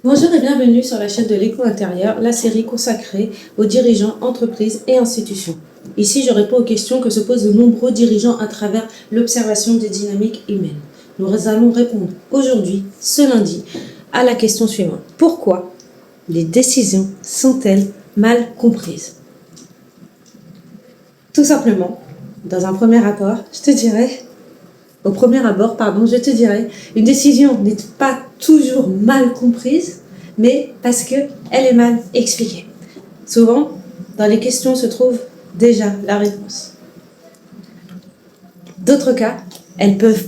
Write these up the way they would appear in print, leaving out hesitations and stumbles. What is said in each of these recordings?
Bonjour et bienvenue sur la chaîne de l'écho intérieur, la série consacrée aux dirigeants, entreprises et institutions. Ici, je réponds aux questions que se posent de nombreux dirigeants à travers l'observation des dynamiques humaines. Nous allons répondre aujourd'hui, ce lundi, à la question suivante. Pourquoi les décisions sont-elles mal comprises? Tout simplement, dans un premier abord, je te dirais, une décision n'est pas toujours mal comprise, mais parce qu'elle est mal expliquée. Souvent, dans les questions se trouve déjà la réponse. D'autres cas, elles peuvent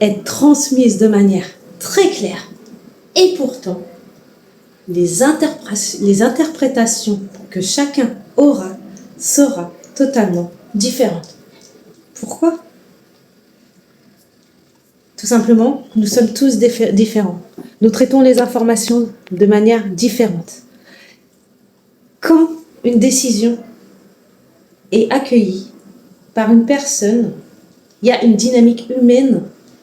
être transmises de manière très claire, et pourtant, les interprétations que chacun aura sera totalement différente. Pourquoi ? Tout simplement, nous sommes tous différents. Nous traitons les informations de manière différente. Quand une décision est accueillie par une personne, il y a une dynamique humaine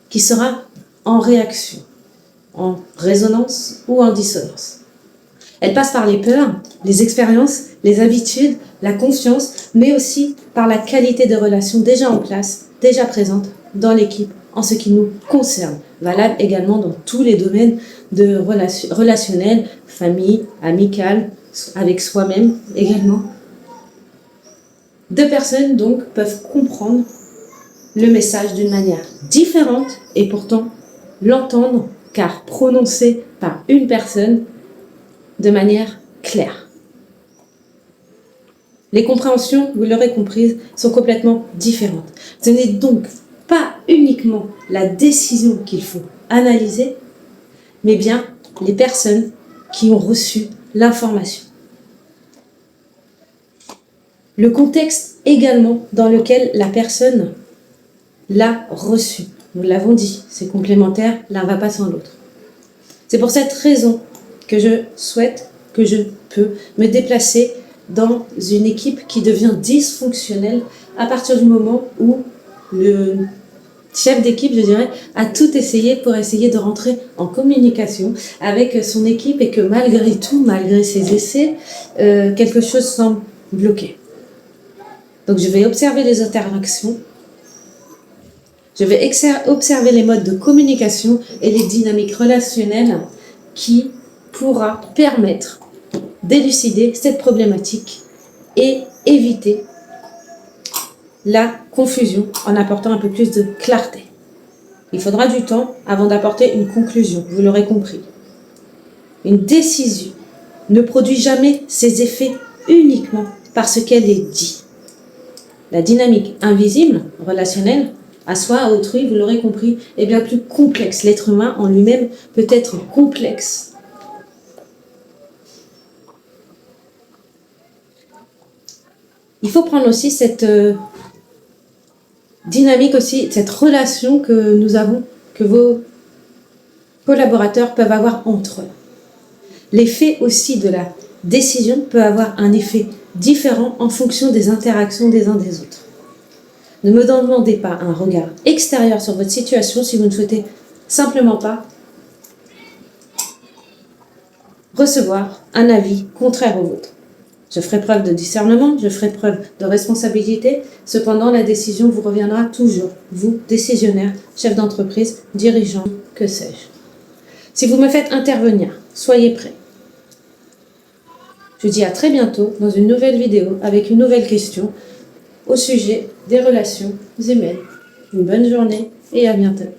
qui sera en réaction, en résonance ou en dissonance. Elle passe par les peurs, les expériences, les habitudes, la confiance, mais aussi par la qualité des relations déjà en place, déjà présentes dans l'équipe en ce qui nous concerne. Valable également dans tous les domaines de relationnels, famille, amicale, avec soi-même également. Deux personnes donc peuvent comprendre le message d'une manière différente et pourtant l'entendre car prononcé par une personne de manière claire. Les compréhensions, vous l'aurez compris, sont complètement différentes. Ce n'est donc pas uniquement la décision qu'il faut analyser, mais bien les personnes qui ont reçu l'information. Le contexte également dans lequel la personne l'a reçu. Nous l'avons dit, c'est complémentaire, l'un ne va pas sans l'autre. C'est pour cette raison que je souhaite, que je peux me déplacer dans une équipe qui devient dysfonctionnelle à partir du moment où le chef d'équipe, je dirais, a tout essayé pour essayer de rentrer en communication avec son équipe et que malgré tout, malgré ses essais, quelque chose semble bloqué. Donc je vais observer les interactions, je vais observer les modes de communication et les dynamiques relationnelles qui pourra permettre d'élucider cette problématique et éviter la confusion en apportant un peu plus de clarté. Il faudra du temps avant d'apporter une conclusion, vous l'aurez compris. Une décision ne produit jamais ses effets uniquement parce qu'elle est dite. La dynamique invisible, relationnelle, à soi, à autrui, vous l'aurez compris, est bien plus complexe. L'être humain en lui-même peut être complexe. Il faut prendre aussi cette dynamique aussi, cette relation que nous avons, que vos collaborateurs peuvent avoir entre eux. L'effet aussi de la décision peut avoir un effet différent en fonction des interactions des uns des autres. Ne me demandez pas un regard extérieur sur votre situation si vous ne souhaitez simplement pas recevoir un avis contraire au vôtre. Je ferai preuve de discernement, je ferai preuve de responsabilité. Cependant, la décision vous reviendra toujours, vous, décisionnaire, chef d'entreprise, dirigeant, que sais-je. Si vous me faites intervenir, soyez prêts. Je vous dis à très bientôt dans une nouvelle vidéo avec une nouvelle question au sujet des relations humaines. Une bonne journée et à bientôt.